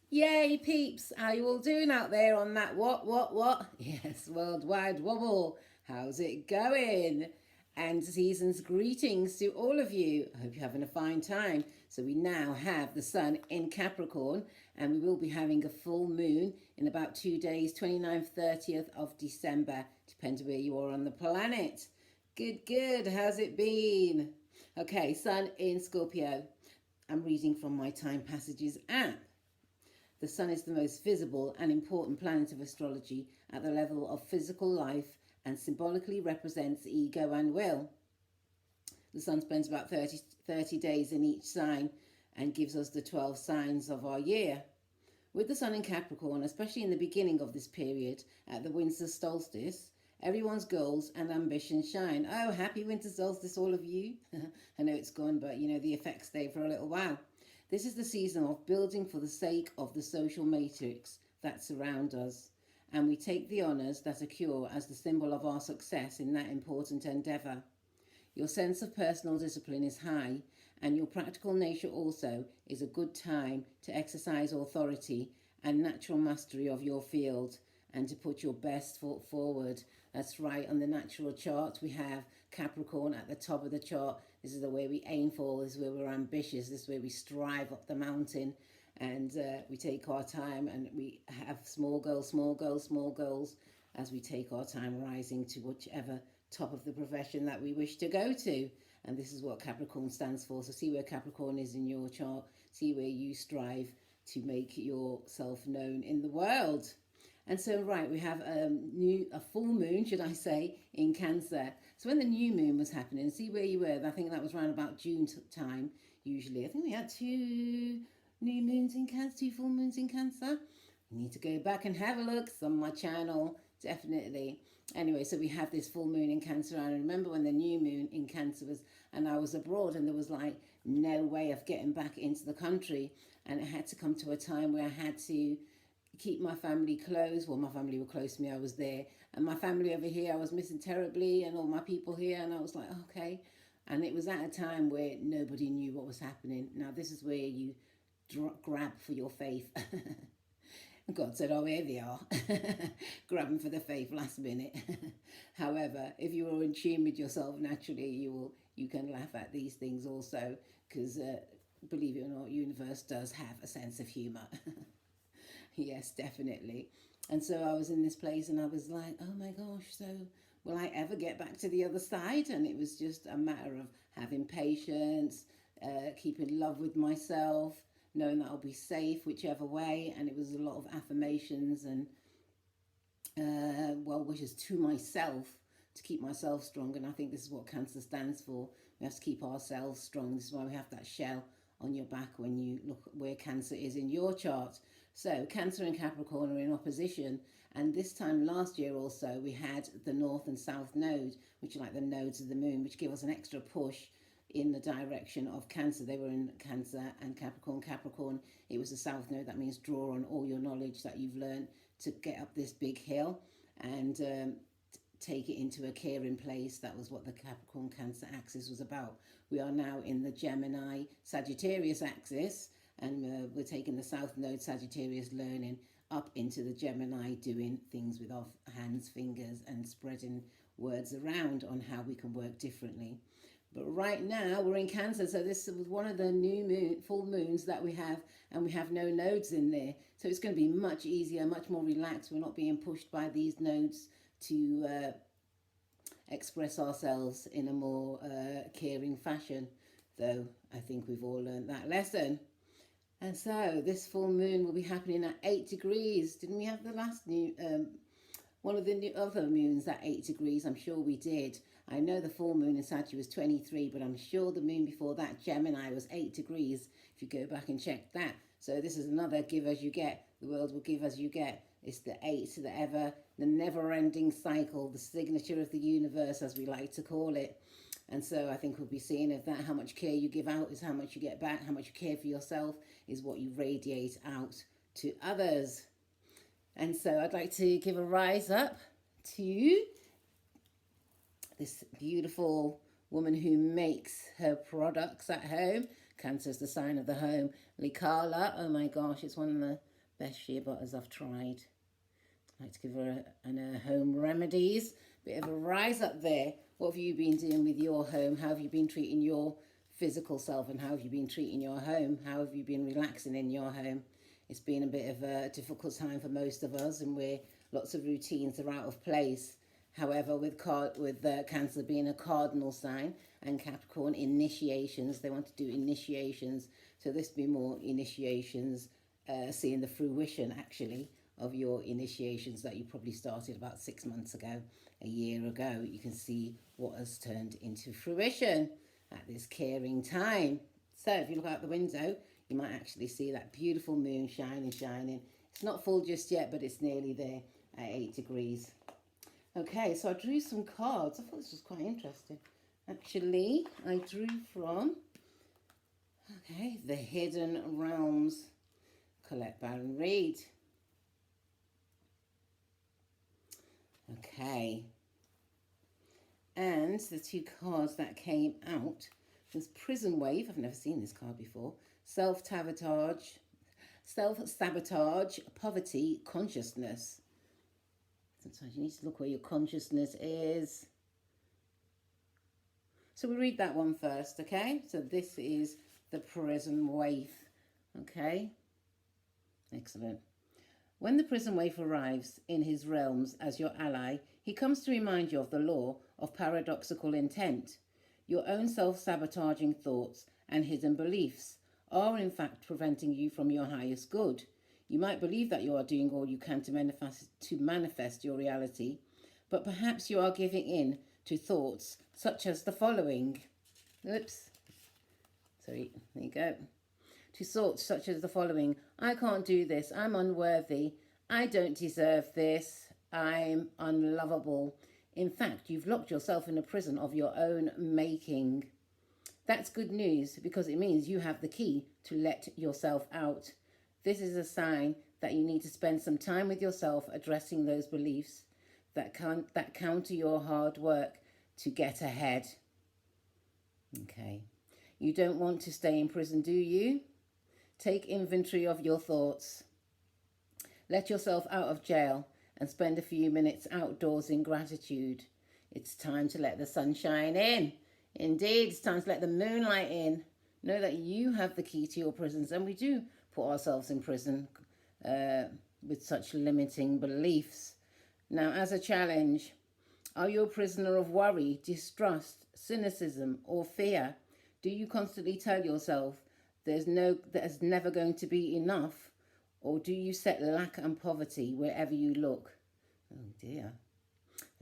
Yay, peeps! How you all doing out there on that what? Yes, worldwide wobble. How's it going? And season's greetings to all of you. I hope you're having a fine time. So we now have the sun in Capricorn, and we will be having a full moon in about 2 days, 29th, 30th of December, depends where you are on the planet. Good, good. How's it been? Okay, sun in Scorpio. I'm reading from my Time Passages app. The sun is the most visible and important planet of astrology at the level of physical life and symbolically represents ego and will. The sun spends about 30 days in each sign and gives us the 12 signs of our year. With the sun in Capricorn, especially in the beginning of this period at the winter solstice, everyone's goals and ambitions shine. Oh, happy winter solstice, all of you. I know it's gone, but you know, the effects stay for a little while. This is the season of building for the sake of the social matrix that surround us, and we take the honours that occur as the symbol of our success in that important endeavour. Your sense of personal discipline is high, and your practical nature also is a good time to exercise authority and natural mastery of your field and to put your best foot forward. That's right, on the natural chart, we have Capricorn at the top of the chart. This is the way we aim for, this is where we're ambitious, this is where we strive up the mountain. And we take our time and we have small goals, small goals, small goals as we take our time rising to whichever top of the profession that we wish to go to. And this is what Capricorn stands for. So see where Capricorn is in your chart, see where you strive to make yourself known in the world. And so, right, we have a full moon, should I say, in Cancer. So when the new moon was happening, see where you were. I think that was around about June time, usually. I think we had two new moons in Cancer, two full moons in Cancer. You need to go back and have a look. It's on my channel, definitely. Anyway, so we have this full moon in Cancer. And I remember when the new moon in Cancer was, and I was abroad, and there was like no way of getting back into the country. And it had to come to a time where I had to keep my family close. Well, my family were close to me, I was there. And my family over here, I was missing terribly, and all my people here. And I was like, okay. And it was at a time where nobody knew what was happening. Now, this is where you grab for your faith. God said, oh, here they are. Grabbing for the faith last minute. However, if you are in tune with yourself naturally, you can laugh at these things also, because believe it or not, universe does have a sense of humor. Yes, definitely. And so I was in this place and I was like, oh my gosh, so will I ever get back to the other side? And it was just a matter of having patience, keeping love with myself, knowing that I'll be safe whichever way. And it was a lot of affirmations and well wishes to myself to keep myself strong. And I think this is what Cancer stands for. We have to keep ourselves strong. This is why we have that shell on your back when you look where Cancer is in your chart. So Cancer and Capricorn are in opposition, and this time last year also we had the North and South node, which are like the nodes of the moon, which give us an extra push in the direction of Cancer. They were in Cancer and Capricorn. Capricorn, it was the South node. That means draw on all your knowledge that you've learned to get up this big hill and take it into a caring place. That was what the Capricorn Cancer axis was about. We are now in the Gemini Sagittarius axis, and we're taking the South Node Sagittarius learning up into the Gemini, doing things with our hands, fingers, and spreading words around on how we can work differently. But right now we're in Cancer, so this was one of the full moons that we have, and we have no nodes in there. So it's going to be much easier, much more relaxed. We're not being pushed by these nodes to express ourselves in a more caring fashion, though I think we've all learned that lesson. And so this full moon will be happening at 8 degrees. Didn't we have the last one of the other moons at 8 degrees? I'm sure we did. I know the full moon in Sagittarius was 23, but I'm sure the moon before that, Gemini, was 8 degrees, if you go back and check that. So this is another give as you get. The world will give as you get. It's the the never-ending cycle, the signature of the universe, as we like to call it. And so I think we'll be seeing of that. How much care you give out is how much you get back. How much you care for yourself is what you radiate out to others. And so I'd like to give a rise up to this beautiful woman who makes her products at home. Cancer is the sign of the home. Likala, oh my gosh, it's one of the best shea butters I've tried. I'd like to give her home remedies. Bit of a rise up there. What have you been doing with your home? How have you been treating your physical self, and how have you been treating your home? How have you been relaxing in your home? It's been a bit of a difficult time for most of us, and lots of routines are out of place. However, with Cancer being a cardinal sign and Capricorn initiations, they want to do initiations. So this will be more initiations, seeing the fruition actually of your initiations that you probably started about 6 months ago, a year ago. You can see what has turned into fruition at this caring time. So if you look out the window, you might actually see that beautiful moon shining. It's not full just yet, but it's nearly there at 8 degrees. Okay, so I drew some cards. I thought this was quite interesting. Actually, I drew from, The Hidden Realms, Colette Baron Reid. Okay. And the two cards that came out was Prison Wave. I've never seen this card before. Self-sabotage, poverty, consciousness. Sometimes you need to look where your consciousness is. So we read that one first, okay? So this is the prison waif, okay? Excellent. When the prison waif arrives in his realms as your ally, he comes to remind you of the law of paradoxical intent. Your own self-sabotaging thoughts and hidden beliefs are in fact preventing you from your highest good. You might believe that you are doing all you can to manifest your reality, but perhaps you are giving in to thoughts such as the following. Oops. Sorry, there you go. To thoughts such as the following. I can't do this. I'm unworthy. I don't deserve this. I'm unlovable. In fact, you've locked yourself in a prison of your own making. That's good news because it means you have the key to let yourself out. This is a sign that you need to spend some time with yourself addressing those beliefs that counter your hard work to get ahead. Okay. You don't want to stay in prison, do you? Take inventory of your thoughts. Let yourself out of jail and spend a few minutes outdoors in gratitude. It's time to let the sunshine in. Indeed, it's time to let the moonlight in. Know that you have the key to your prisons, and we do put ourselves in prison with such limiting beliefs. Now, as a challenge, are you a prisoner of worry, distrust, cynicism, or fear? Do you constantly tell yourself there's never going to be enough? Or do you set lack and poverty wherever you look? Oh dear.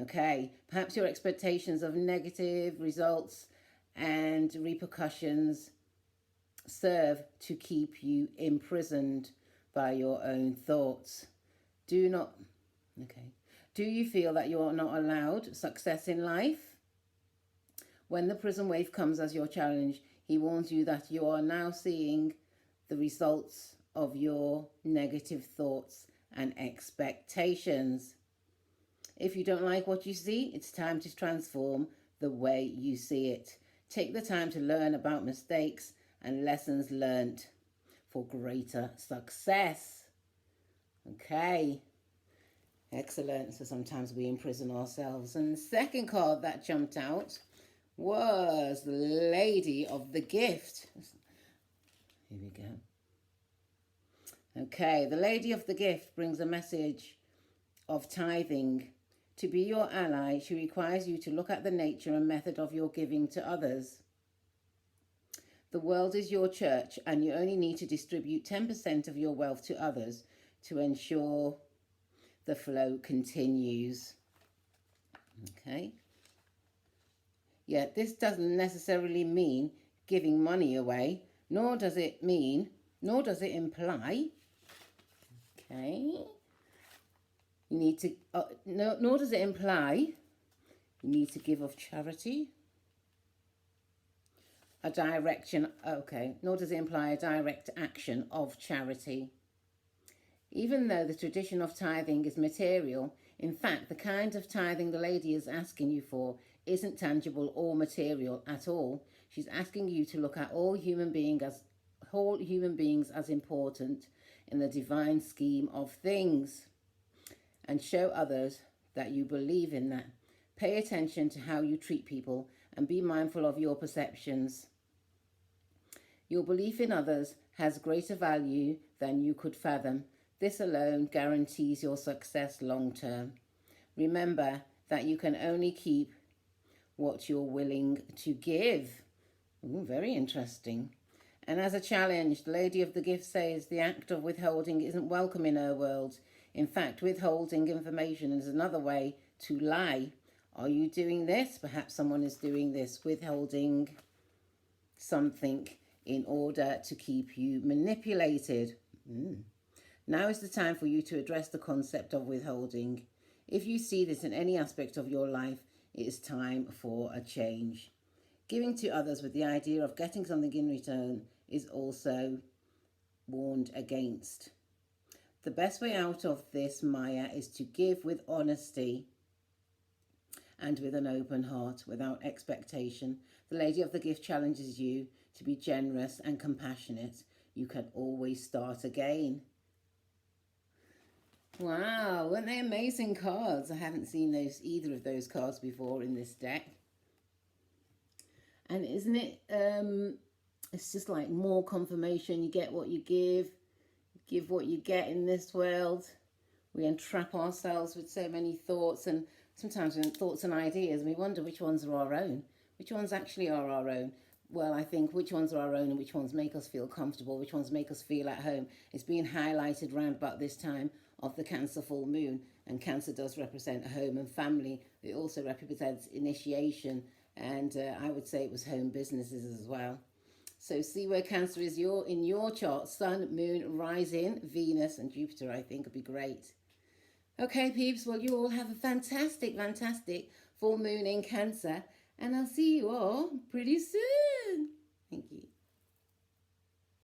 Okay, perhaps your expectations of negative results and repercussions serve to keep you imprisoned by your own thoughts. Do you feel that you are not allowed success in life? When the prison wave comes as your challenge, he warns you that you are now seeing the results of your negative thoughts and expectations. If you don't like what you see, it's time to transform the way you see it. Take the time to learn about mistakes and lessons learned for greater success. Okay. Excellent. So sometimes we imprison ourselves. And the second card that jumped out was the Lady of the Gift. Here we go. Okay, the Lady of the Gift brings a message of tithing. To be your ally, she requires you to look at the nature and method of your giving to others. The world is your church, and you only need to distribute 10% of your wealth to others to ensure the flow continues. Okay. Yeah, this doesn't necessarily mean giving money away, nor does it imply, okay, you need to, nor does it imply you need to give of charity, nor does it imply a direct action of charity. Even though the tradition of tithing is material, in fact, the kind of tithing the lady is asking you for isn't tangible or material at all. She's asking you to look at all human beings as important. in the divine scheme of things, and show others that you believe in that. Pay attention to how you treat people and be mindful of your perceptions. Your belief in others has greater value than you could fathom. This alone guarantees your success long term. Remember that you can only keep what you're willing to give. Ooh, very interesting. And as a challenge, the Lady of the Gift says the act of withholding isn't welcome in her world. In fact, withholding information is another way to lie. Are you doing this? Perhaps someone is doing this, withholding something in order to keep you manipulated. Now is the time for you to address the concept of withholding. If you see this in any aspect of your life, it is time for a change. Giving to others with the idea of getting something in return is also warned against. The best way out of this, Maya, is to give with honesty and with an open heart, without expectation. The Lady of the Gift challenges you to be generous and compassionate. You can always start again. Wow, weren't they amazing cards? I haven't seen either of those cards before in this deck. And isn't it, it's just like more confirmation. You get what you give what you get in this world. We entrap ourselves with so many thoughts, and sometimes thoughts and ideas, we wonder which ones are our own, which ones actually are our own. Well, I think which ones are our own and which ones make us feel comfortable, which ones make us feel at home, is being highlighted around about this time of the Cancer full moon. And Cancer does represent home and family. It also represents initiation, and I would say it was home businesses as well. So see where Cancer is in your chart. Sun, Moon, Rising, Venus and Jupiter, I think would be great. Okay, peeps, well, you all have a fantastic, fantastic full moon in Cancer, and I'll see you all pretty soon.